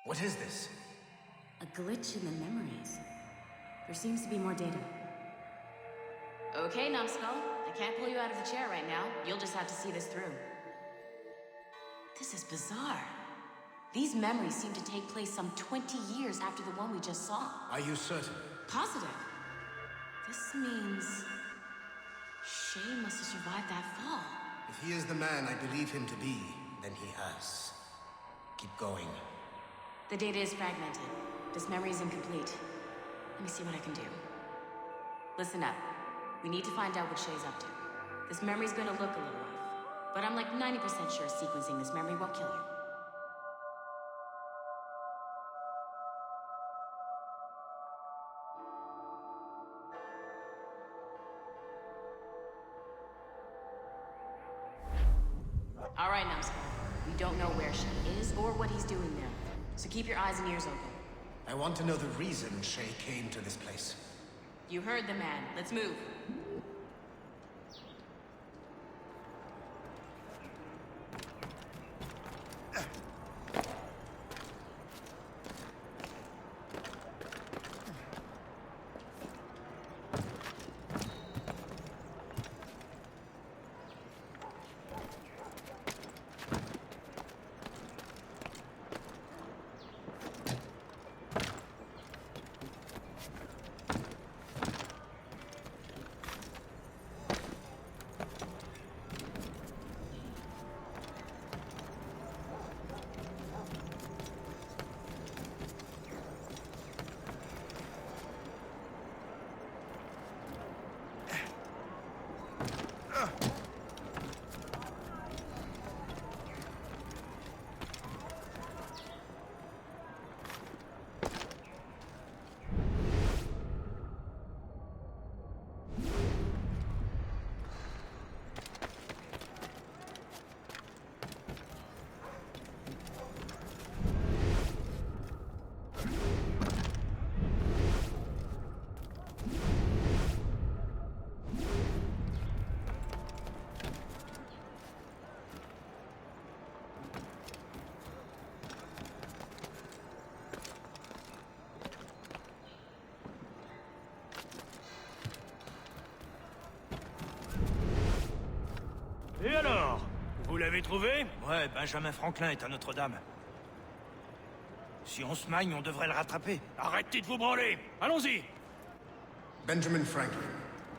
What is this? A glitch in the memories. There seems to be more data. Okay, Numbskull. I can't pull you out of the chair right now. You'll just have to see this through. This is bizarre. These memories seem to take place some 20 years after the one we just saw. Are you certain? Positive. This means... Shay must have survived that fall. If he is the man I believe him to be, then he has. Keep going. The data is fragmented. This memory is incomplete. Let me see what I can do. Listen up. We need to find out what Shay's up to. This memory's gonna look a little off, but I'm like 90% sure sequencing this memory won't kill you. All right, Numbskull. We don't know where Shay is or what he's doing there, so keep your eyes and ears open. I want to know the reason Shay came to this place. You heard the man. Let's move. Et alors? Vous l'avez trouvé? Ouais, Benjamin Franklin est à Notre-Dame. Si on se magne, on devrait le rattraper. Arrêtez de vous branler! Allons-y! Benjamin Franklin.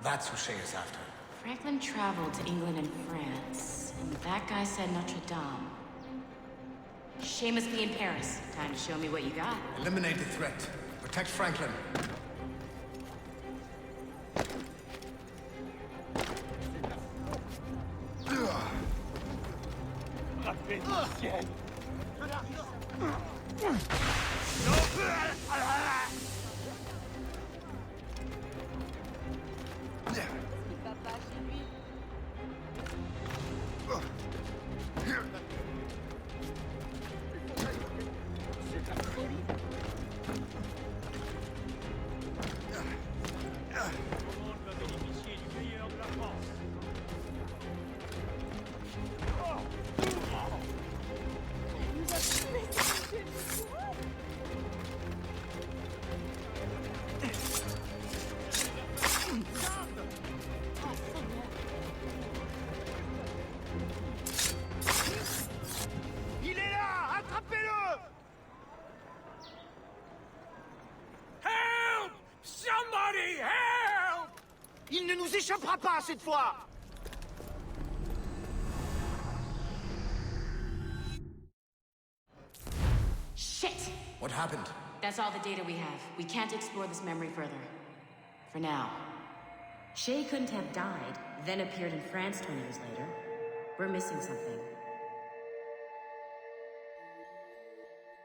That's who Shay is after. Franklin traveled to England and France, and that guy said Notre Dame. Shay must be in Paris. Time to show me what you got. Eliminate the threat. Protect Franklin. Il est là! Attrapez-le! Help! Somebody help! Il ne nous échappera pas cette fois! Shit! What happened? That's all the data we have. We can't explore this memory further. For now. Shay couldn't have died, then appeared in France 20 years later. We're missing something.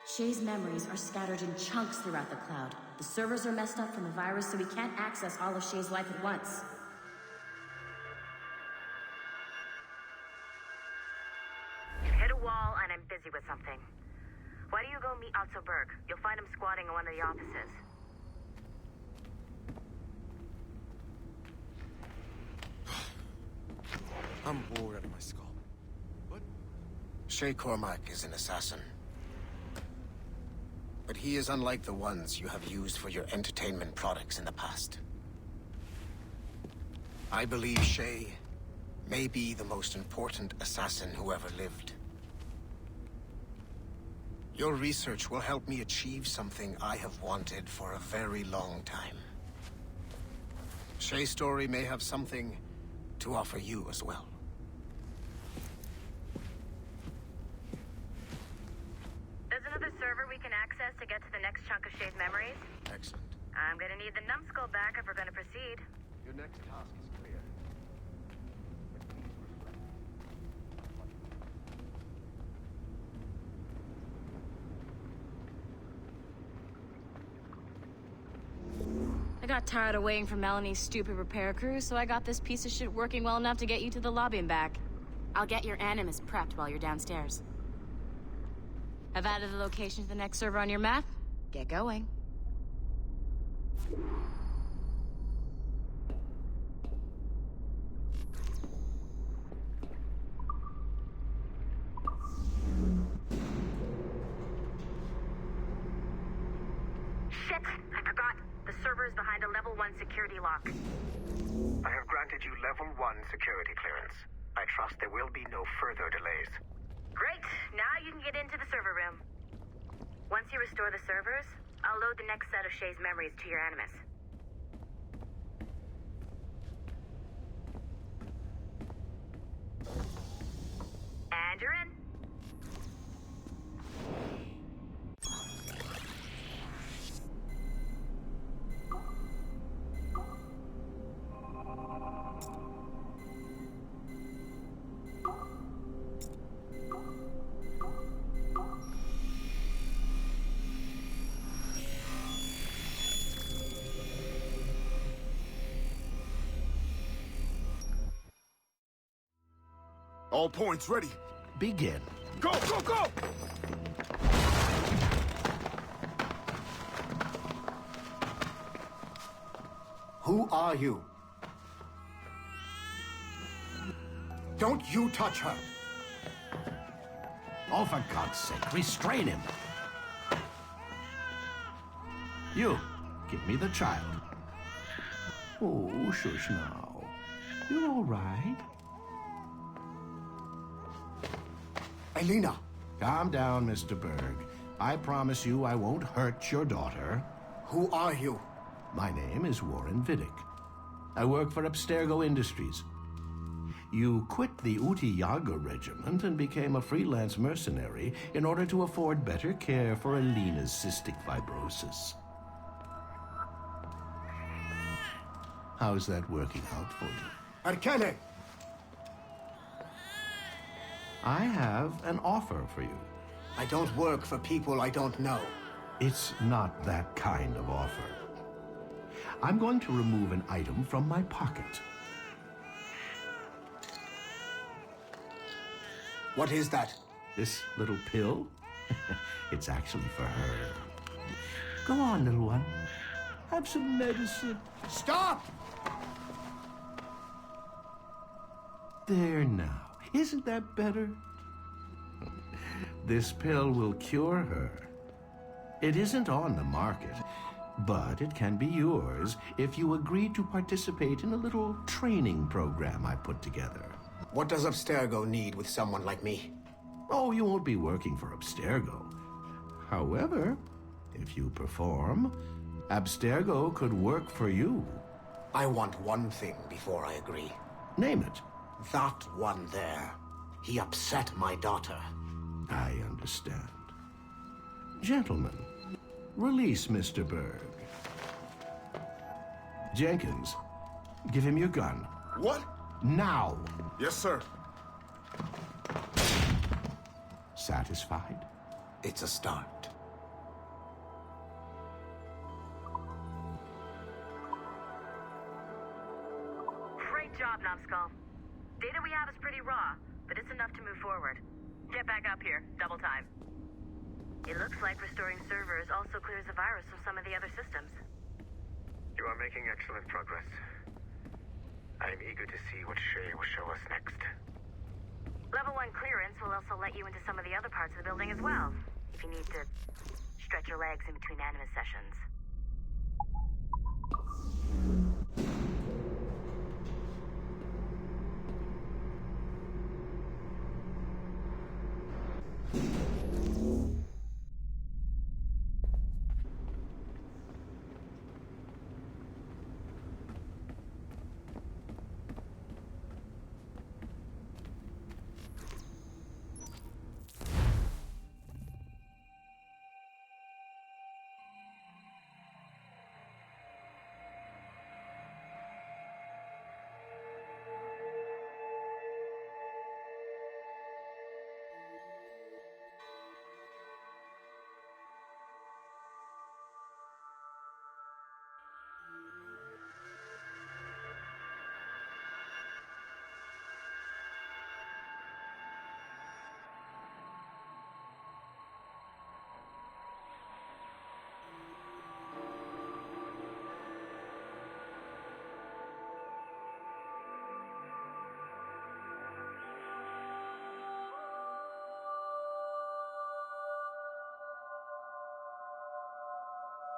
Shay's memories are scattered in chunks throughout the cloud. The servers are messed up from the virus, so we can't access all of Shay's life at once. Hit a wall and I'm busy with something. Why do you go meet Otto Berg? You'll find him squatting in one of the offices. I'm bored out of my skull. What? Shay Cormac is an assassin. but he is unlike the ones you have used for your entertainment products in the past. I believe Shay may be the most important assassin who ever lived. Your research will help me achieve something I have wanted for a very long time. Shay's story may have something to offer you as well. There's another server we can access to get to the next chunk of Shay's memories. Excellent. I'm gonna need the numbskull back if we're gonna proceed. Your next task is clear. I got tired of waiting for Melanie's stupid repair crew, so I got this piece of shit working well enough to get you to the lobby and back. I'll get your animus prepped while you're downstairs. I've added the location to the next server on your map. Get going. Shit! I forgot. The server is behind a level 1 security lock. I have granted you level 1 security clearance. I trust there will be no further delays. Great! Now you can get into the server room. Once you restore the servers, I'll load the next set of Shay's memories to your animus. And you're in. All points ready. Begin. Go, go, go! Who are you? Don't you touch her! Oh, for God's sake, restrain him. You, give me the child. Oh, shush now. You're all right. Elena! Calm down, Mr. Berg. I promise you I won't hurt your daughter. Who are you? My name is Warren Vidic. I work for Abstergo Industries. You quit the Utiyaga regiment and became a freelance mercenary in order to afford better care for Elena's cystic fibrosis. How's that working out for you? Arkele! I have an offer for you. I don't work for people I don't know. It's not that kind of offer. I'm going to remove an item from my pocket. What is that? This little pill? It's actually for her. Go on, little one. Have some medicine. Stop! There now. Isn't that better? This pill will cure her. It isn't on the market, but it can be yours if you agree to participate in a little training program I put together. What does Abstergo need with someone like me? Oh, you won't be working for Abstergo. However, if you perform, Abstergo could work for you. I want one thing before I agree. Name it. That one there. He upset my daughter. I understand. Gentlemen, release Mr. Berg. Jenkins, give him your gun. What? Now! Yes, sir. Satisfied? It's a start. Great job, Numbskull. Data we have is pretty raw, but it's enough to move forward. Get back up here. Double time. It looks like restoring servers also clears the virus from some of the other systems. You are making excellent progress. I am eager to see what Shay will show us next. Level 1 clearance will also let you into some of the other parts of the building as well. if you need to stretch your legs in between anime sessions.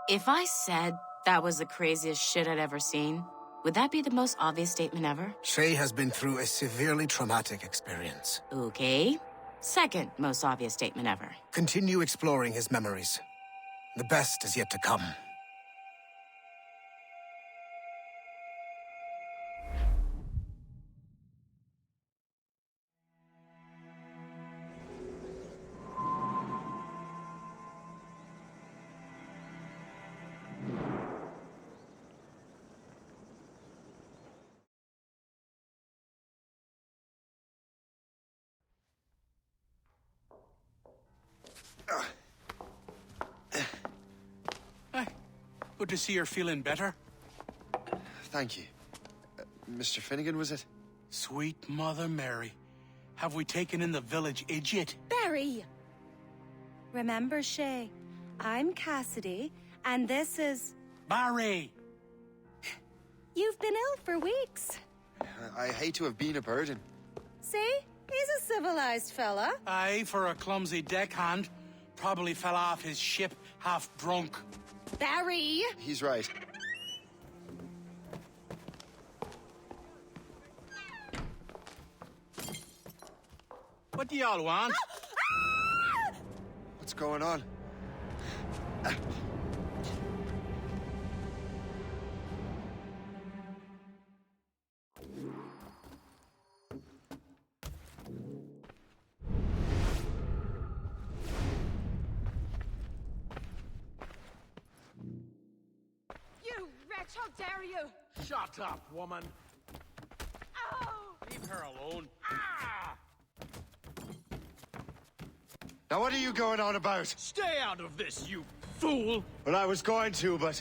If I said that was the craziest shit I'd ever seen, would that be the most obvious statement ever? Shay has been through a severely traumatic experience. Okay. Second most obvious statement ever. Continue exploring his memories. The best is yet to come. Hi. Good to see you're feeling better. Thank you. Mr. Finnegan, was it? Sweet Mother Mary. Have we taken in the village idiot? Barry! Remember, Shay, I'm Cassidy, and this is... Barry! You've been ill for weeks. I hate to have been a burden. See? He's a civilized fella. Aye, for a clumsy deckhand. Probably fell off his ship half drunk. Barry! He's right. What do y'all want? What's going on? You wretch, how dare you! Shut up, woman. Ow! Leave her alone. Ah! Now what are you going on about? Stay out of this, you fool! Well, I was going to, but...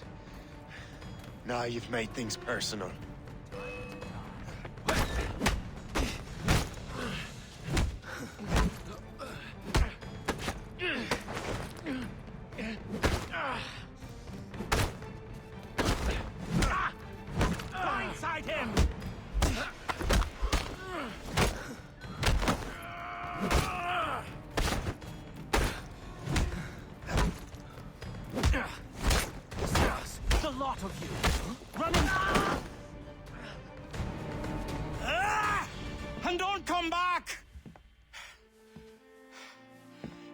Now you've made things personal. Blindside him! The lot of you! Running! And don't come back!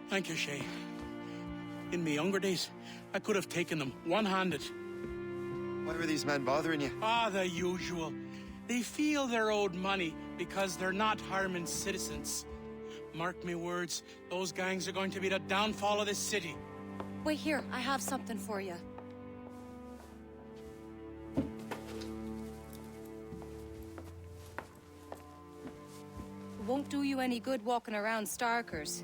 Thank you, Shay. In my younger days, I could have taken them one-handed. Why were these men bothering you? Ah, the usual. They feel they're owed money because they're not harming citizens. Mark me words, those gangs are going to be the downfall of this city. Wait here, I have something for you. Won't do you any good walking around Starkers.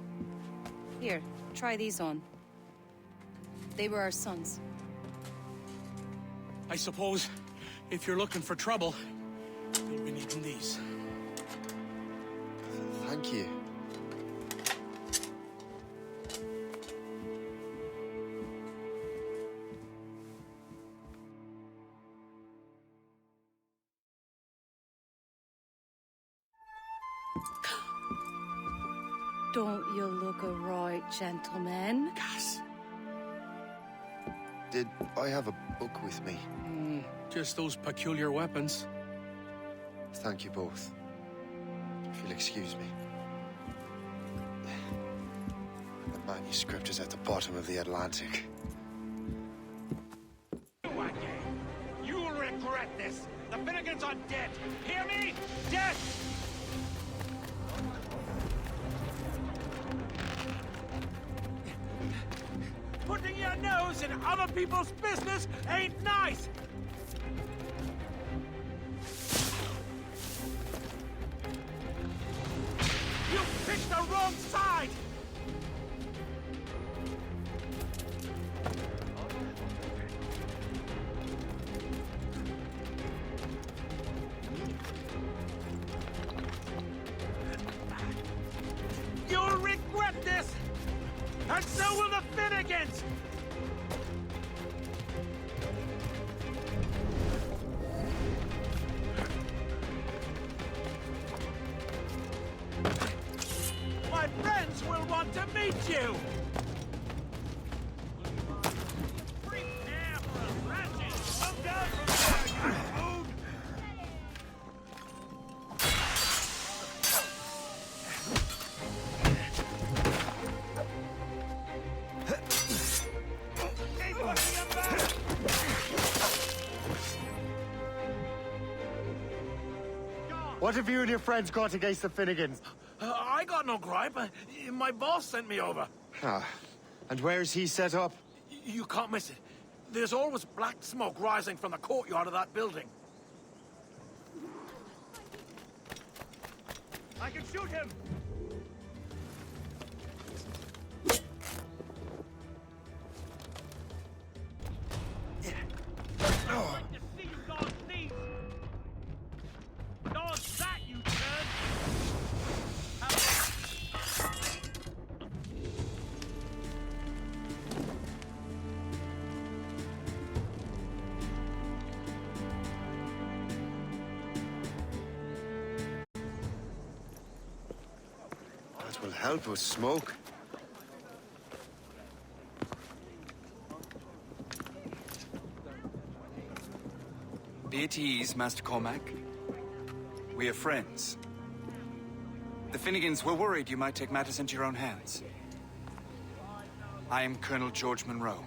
Here, try these on. They were our sons. I suppose, if you're looking for trouble, you'll be needing these. Thank you. Don't you look a right gentlemen. Gas. Did I have a book with me? Just those peculiar weapons. Thank you both. If you'll excuse me. The manuscript is at the bottom of the Atlantic. You'll regret this. The Finnegans are dead. Hear me? Dead! Putting your nose in other people's business ain't nice! You picked the wrong side! You'll regret this! And so will the Finnegans! My friends will want to meet you! Prepare for a ratchet! Come down from there, you food! Keep pushing him back! What have you and your friends got against the Finnegans? I got no gripe. My boss sent me over. Ah, and where's he set up? You can't miss it. There's always black smoke rising from the courtyard of that building. I can shoot him! To see you God's knees! Dodge that, you turd! That will help with smoke. Be at ease, Master Cormac. We are friends. The Finnegans were worried you might take matters into your own hands. I am Colonel George Monroe.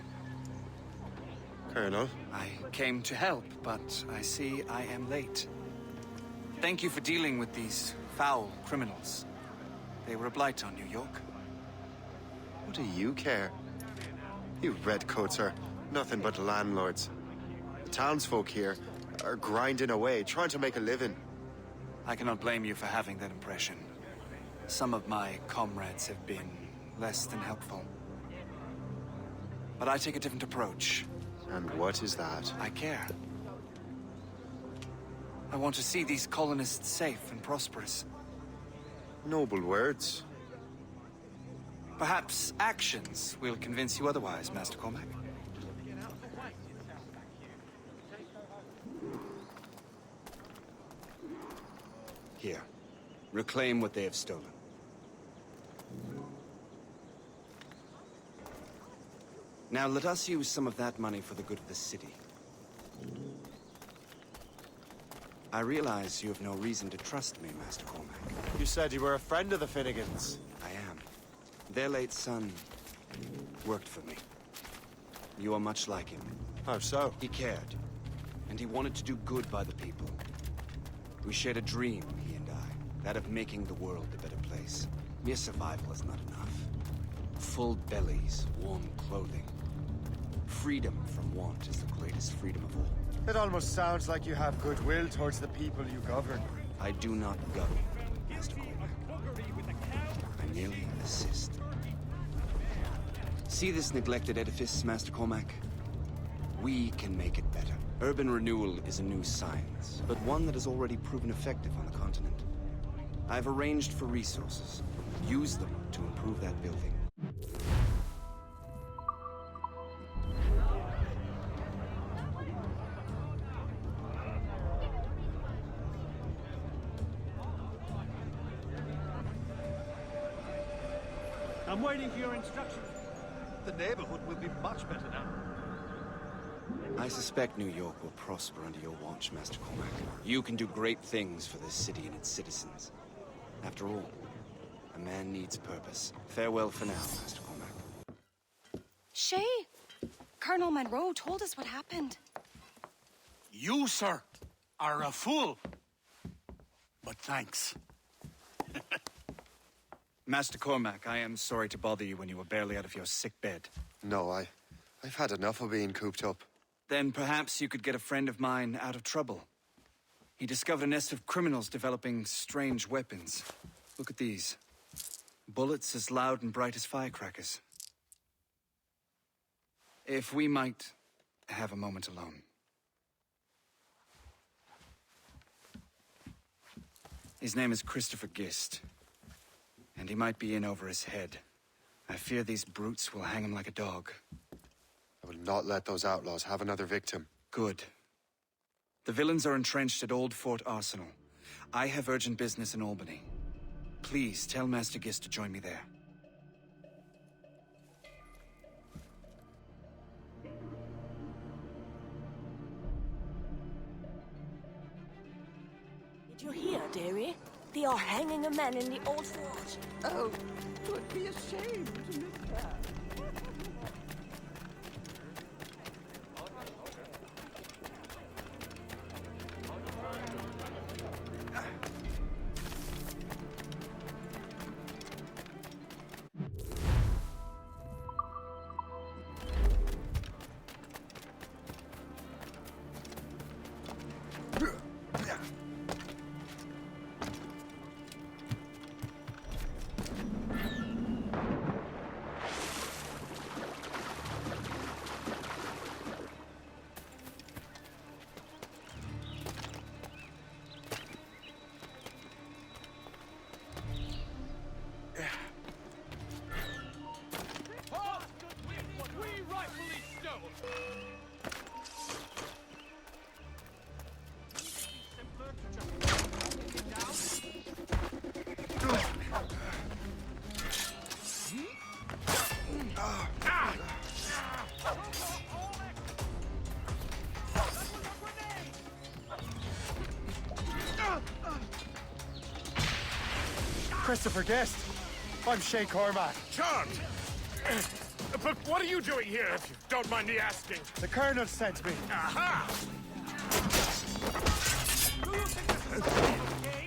Colonel? I came to help, but I see I am late. Thank you for dealing with these foul criminals. They were a blight on New York. What do you care? You redcoats are nothing but landlords. The townsfolk here are grinding away, trying to make a living. I cannot blame you for having that impression. Some of my comrades have been less than helpful. But I take a different approach. And what is that? I care. I want to see these colonists safe and prosperous. Noble words. Perhaps actions will convince you otherwise, Master Cormac. Here. Reclaim what they have stolen. Now let us use some of that money for the good of the city. I realize you have no reason to trust me, Master Cormac. You said you were a friend of the Finnegans. I am. Their late son worked for me. You are much like him. How so? He cared, and he wanted to do good by the people. We shared a dream, he and I, that of making the world a better place. Mere survival is not enough. Full bellies, warm clothing. Freedom from want is the greatest freedom of all. It almost sounds like you have goodwill towards the people you govern. I do not govern, Master Cormac. I merely assist. See this neglected edifice, Master Cormac? We can make it better. Urban renewal is a new science, but one that has already proven effective on the continent. I've arranged for resources. Use them to improve that building. The I'm waiting for your instructions. The neighborhood will be much better now. I suspect New York will prosper under your watch, Master Cormac. You can do great things for this city and its citizens. After all, a man needs purpose. Farewell for now, Master Cormac. Shay, Colonel Monroe told us what happened. You, sir, are a fool. But thanks. Master Cormac, I am sorry to bother you when you were barely out of your sick bed. No, I've had enough of being cooped up. Then perhaps you could get a friend of mine out of trouble. He discovered a nest of criminals developing strange weapons. Look at these. Bullets as loud and bright as firecrackers. If we might have a moment alone. His name is Christopher Gist. And he might be in over his head. I fear these brutes will hang him like a dog. I will not let those outlaws have another victim. Good. The villains are entrenched at Old Fort Arsenal. I have urgent business in Albany. Please tell Master Gist to join me there. Did you hear, dearie? They are hanging a man in the old fort. Oh, it would be a shame to miss that. Christopher Guest. I'm Shay Cormac. Charmed! But what are you doing here, if you don't mind me asking? The Colonel sent me. Aha! Do you think this is a game?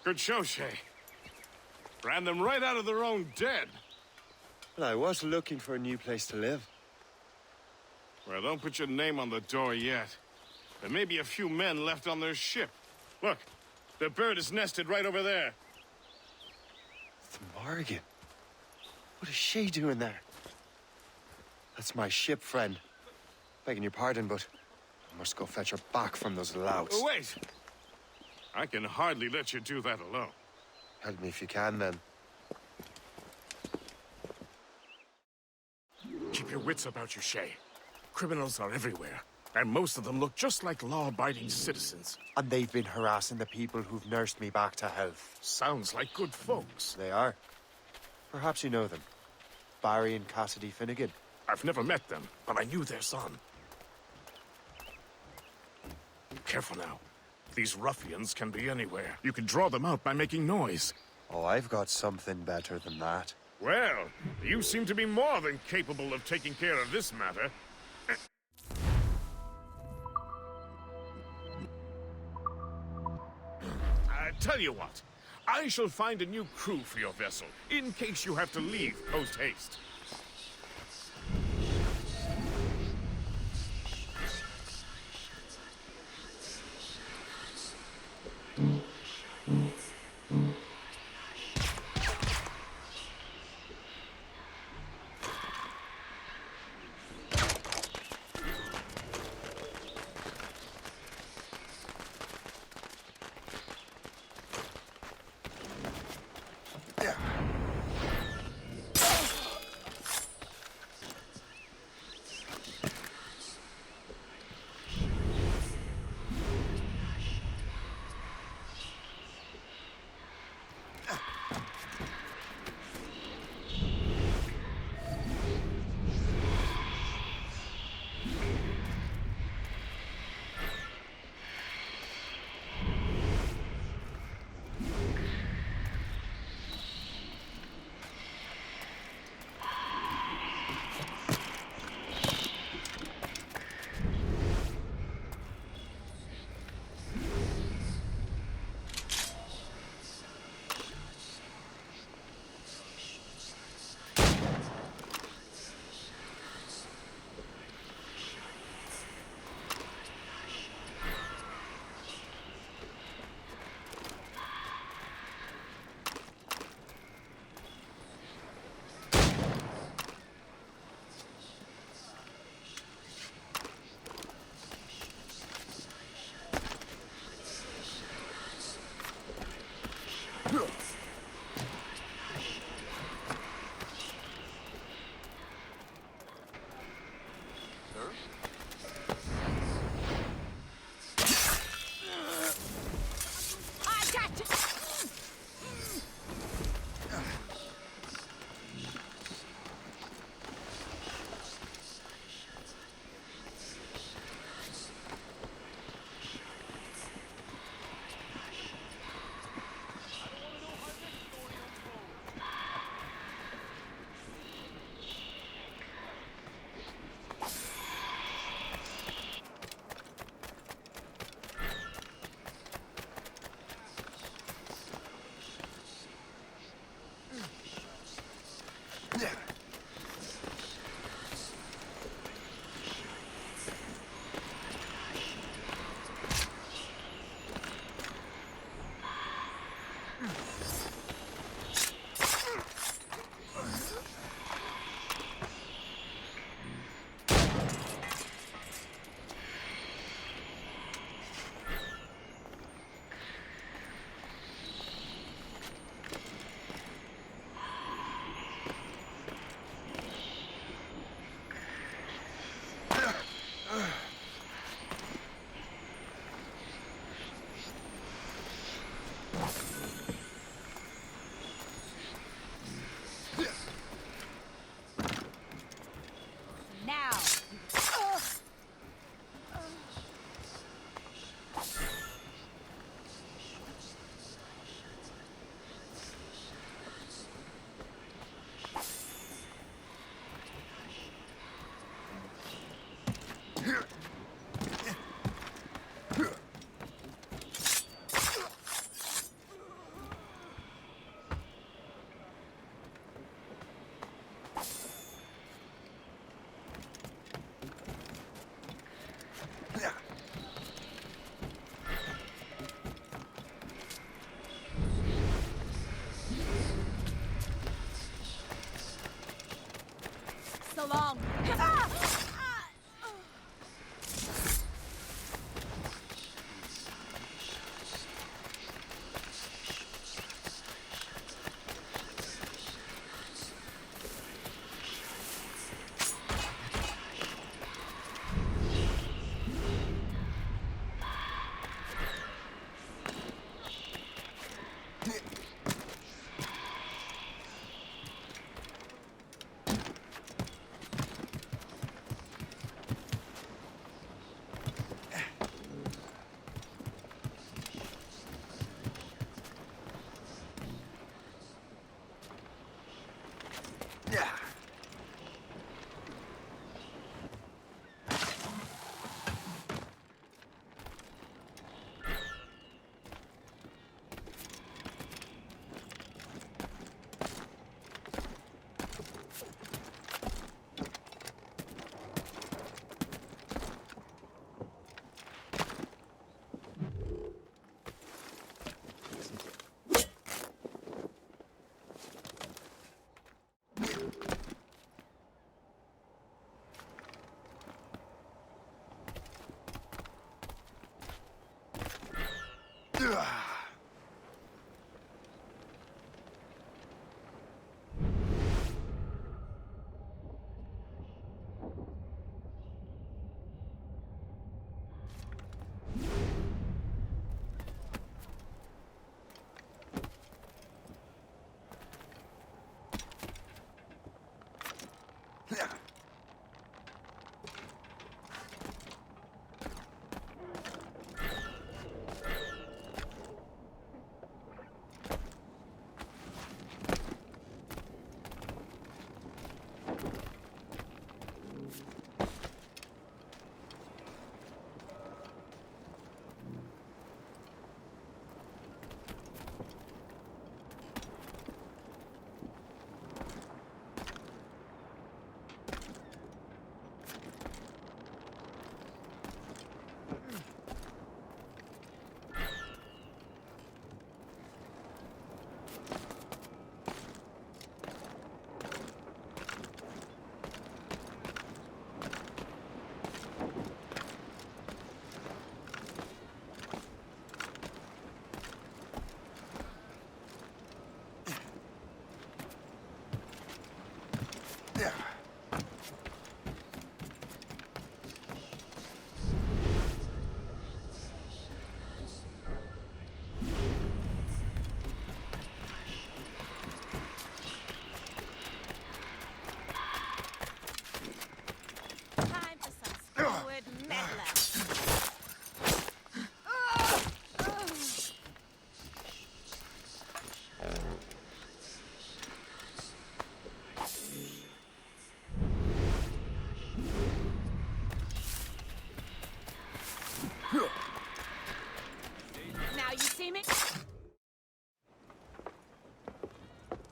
Good show, Shay. Ran them right out of their own den. Well, I was looking for a new place to live. Well, don't put your name on the door yet. There may be a few men left on their ship. Look, the bird is nested right over there. It's Morgan. What is she doing there? That's my ship, friend. Begging your pardon, but I must go fetch her back from those louts. Oh, wait! I can hardly let you do that alone. Help me if you can, then. Keep your wits about you, Shay. Criminals are everywhere, and most of them look just like law-abiding citizens. And they've been harassing the people who've nursed me back to health. Sounds like good folks. They are. Perhaps you know them. Barry and Cassidy Finnegan. I've never met them, but I knew their son. Careful now. These ruffians can be anywhere. You can draw them out by making noise. Oh, I've got something better than that. Well, you seem to be more than capable of taking care of this matter. Tell you what, I shall find a new crew for your vessel, in case you have to leave post-haste. sir. I got it!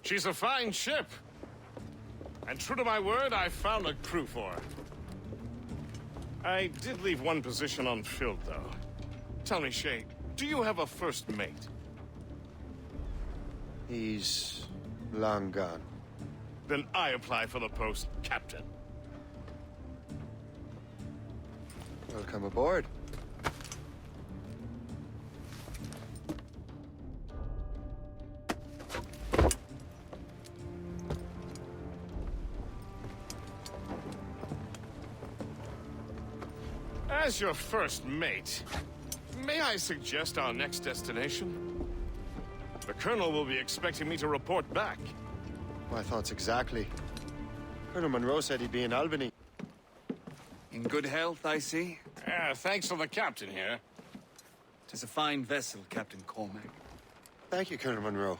She's a fine ship. And true to my word, I found a crew for her. I did leave one position unfilled, though. Tell me, Shay, do you have a first mate? He's long gone. Then I apply for the post, Captain. Welcome aboard. As your first mate, may I suggest our next destination? The Colonel will be expecting me to report back. My thoughts exactly. Colonel Monroe said he'd be in Albany. In good health, I see. Thanks to the captain here. 'Tis a fine vessel, Captain Cormac. Thank you, Colonel Monroe.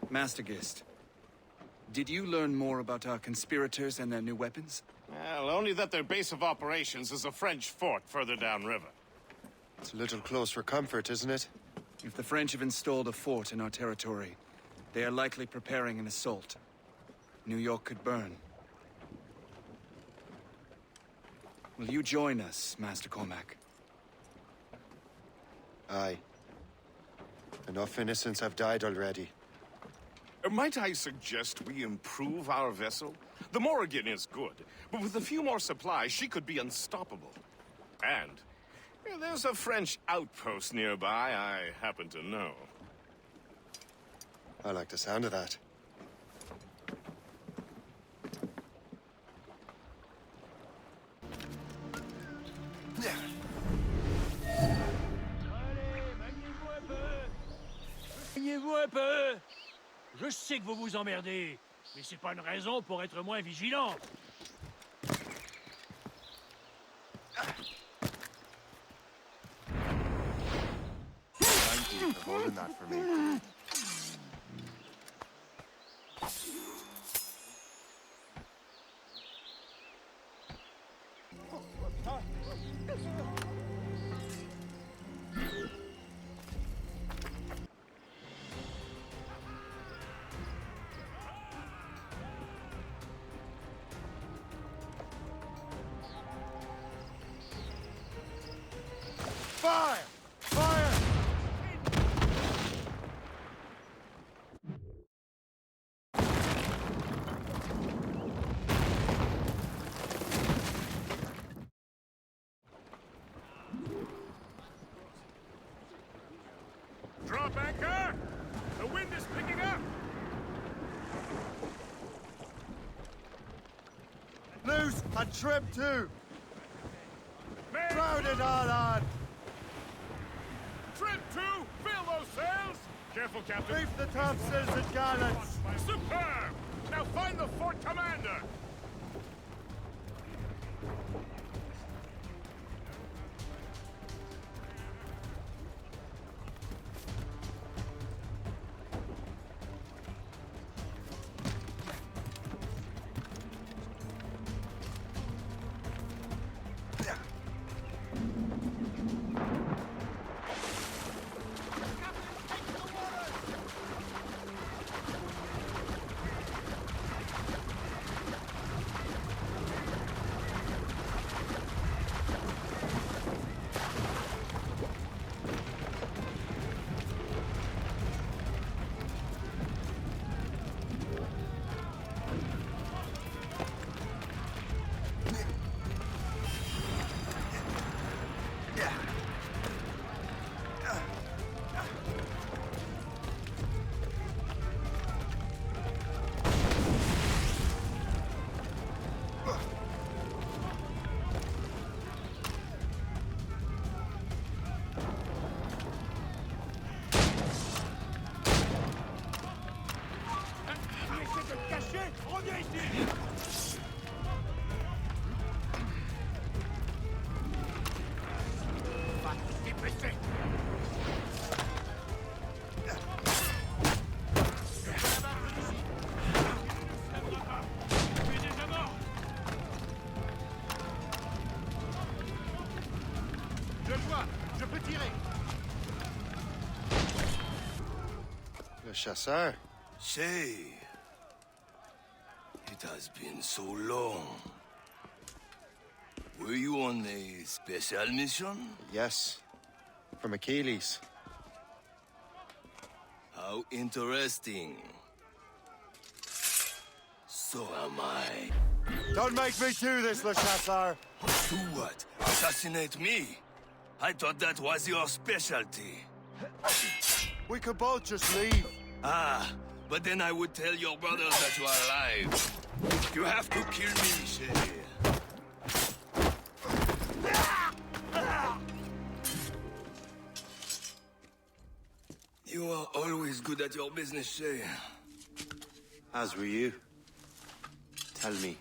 Master Gist, did you learn more about our conspirators and their new weapons? Well, only that their base of operations is a French fort further downriver. It's a little close for comfort, isn't it? If the French have installed a fort in our territory, they are likely preparing an assault. New York could burn. Will you join us, Master Cormac? Aye. Enough innocents have died already. Might I suggest we improve our vessel? The Morrigan is good, but with a few more supplies, she could be unstoppable. And there's a French outpost nearby I happen to know. I like the sound of that. Réveillez-vous un peu! Je sais que vous vous emmerdez, mais c'est pas une raison pour être moins vigilant. Thank you for holding that for me. Fire! Fire! Drop anchor! The wind is picking up! Loose and trim too! Men, Crowd it all on! Trim to! Fill those sails! Careful, Captain. Reef the topsails and gallants! Superb! Now find the fort commander! Le chasseur. Shay, it has been so long. Were you on a special mission? Yes. From Achilles. How interesting. So am I. Don't make me do this, Le Chasseur! Do what? Assassinate me? I thought that was your specialty. We could both just leave. Ah, but then I would tell your brothers that you are alive. You have to kill me, Shay. You are always good at your business, Shay. As were you. Tell me,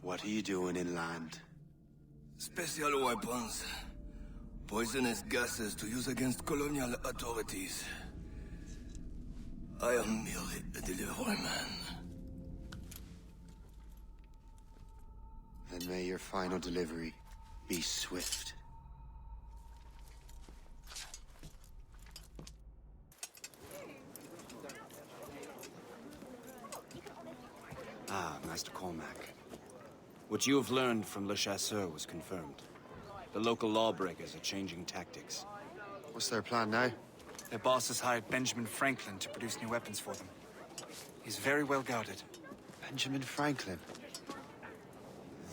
what are you doing inland? Special weapons. Poisonous gases to use against colonial authorities. I am merely a delivery man. Then may your final delivery be swift. Ah, Master Cormac. What you have learned from Le Chasseur was confirmed. The local lawbreakers are changing tactics. What's their plan now? Their boss has hired Benjamin Franklin to produce new weapons for them. He's very well guarded. Benjamin Franklin?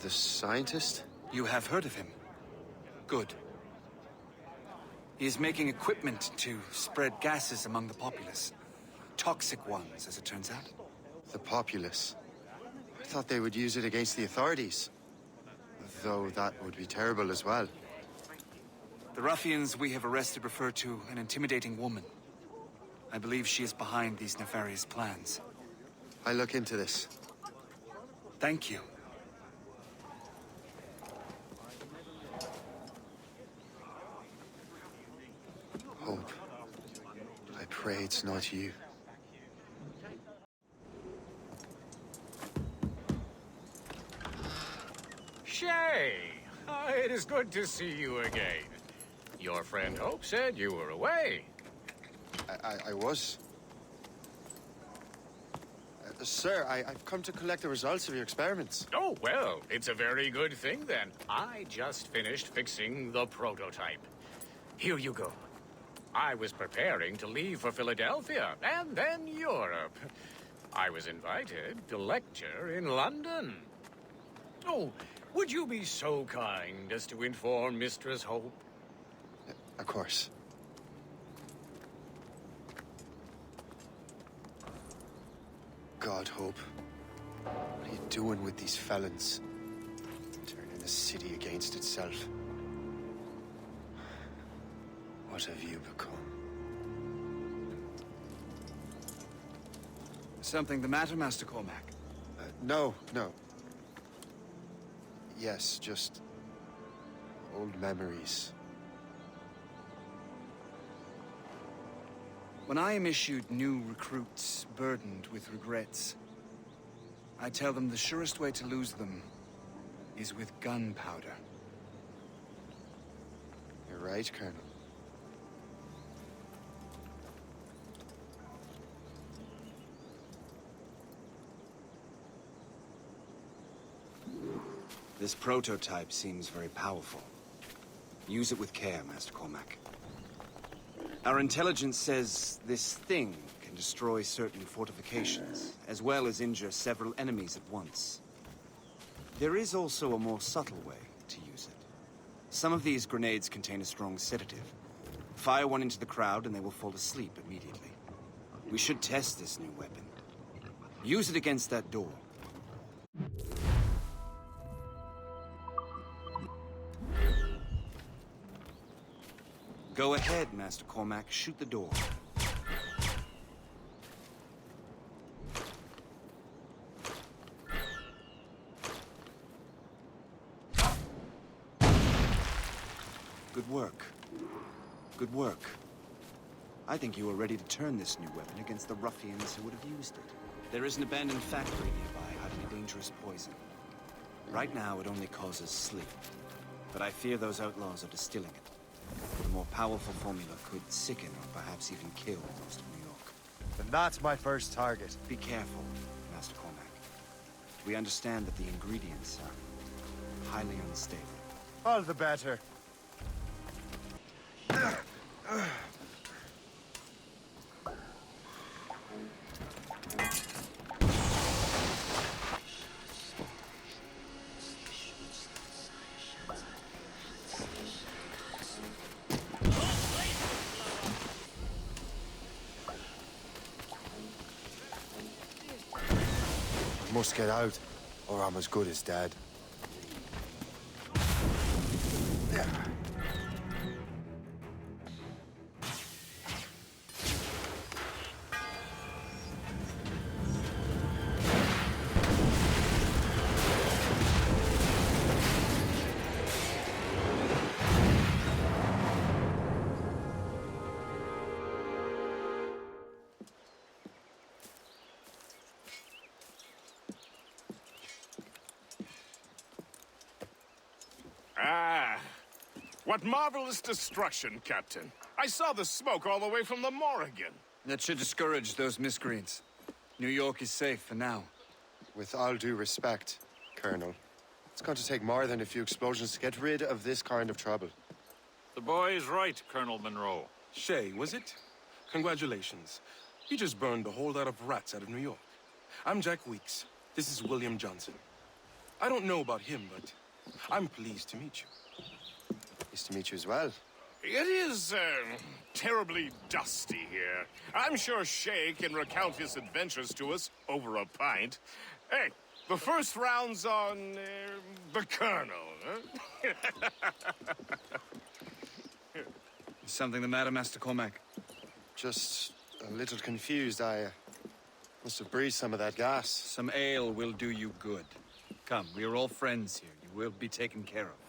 The scientist? You have heard of him? Good. He is making equipment to spread gases among the populace. Toxic ones, as it turns out. The populace? I thought they would use it against the authorities. Though that would be terrible as well. The ruffians we have arrested refer to an intimidating woman. I believe she is behind these nefarious plans. I'll look into this. Thank you. Hope. I pray it's not you. Shay! It is good to see you again. Your friend Hope said you were away. I was. Sir, I've come to collect the results of your experiments. Oh, well, it's a very good thing then. I just finished fixing the prototype. Here you go. I was preparing to leave for Philadelphia and then Europe. I was invited to lecture in London. Oh, would you be so kind as to inform Mistress Hope? Of course. God, Hope. What are you doing with these felons? Turning the city against itself. What have you become? Something the matter, Master Cormac? No. Yes, just old memories. When I am issued new recruits burdened with regrets, I tell them the surest way to lose them is with gunpowder. You're right, Colonel. This prototype seems very powerful. Use it with care, Master Cormac. Our intelligence says this thing can destroy certain fortifications, as well as injure several enemies at once. There is also a more subtle way to use it. Some of these grenades contain a strong sedative. Fire one into the crowd and they will fall asleep immediately. We should test this new weapon. Use it against that door. Go ahead, Master Cormac. Shoot the door. Good work. Good work. I think you are ready to turn this new weapon against the ruffians who would have used it. There is an abandoned factory nearby hiding a dangerous poison. Right now, it only causes sleep. But I fear those outlaws are distilling it. The more powerful formula could sicken or perhaps even kill most of New York. Then that's my first target. Be careful, Master Cormac. We understand that the ingredients are highly unstable. All the better. I must get out, or I'm as good as dead. Ah, what marvelous destruction, Captain. I saw the smoke all the way from the Morrigan. That should discourage those miscreants. New York is safe for now. With all due respect, Colonel, it's going to take more than a few explosions to get rid of this kind of trouble. The boy is right, Colonel Monroe. Shay, was it? Congratulations. You just burned a whole lot of rats out of New York. I'm Jack Weeks. This is William Johnson. I don't know about him, but I'm pleased to meet you. Pleased to meet you as well. It is, terribly dusty here. I'm sure Shay can recount his adventures to us over a pint. Hey, the first round's on, the Colonel, huh? Is something the matter, Master Cormac? Just a little confused. I must have breathed some of that gas. Some ale will do you good. Come, we are all friends here. You will be taken care of.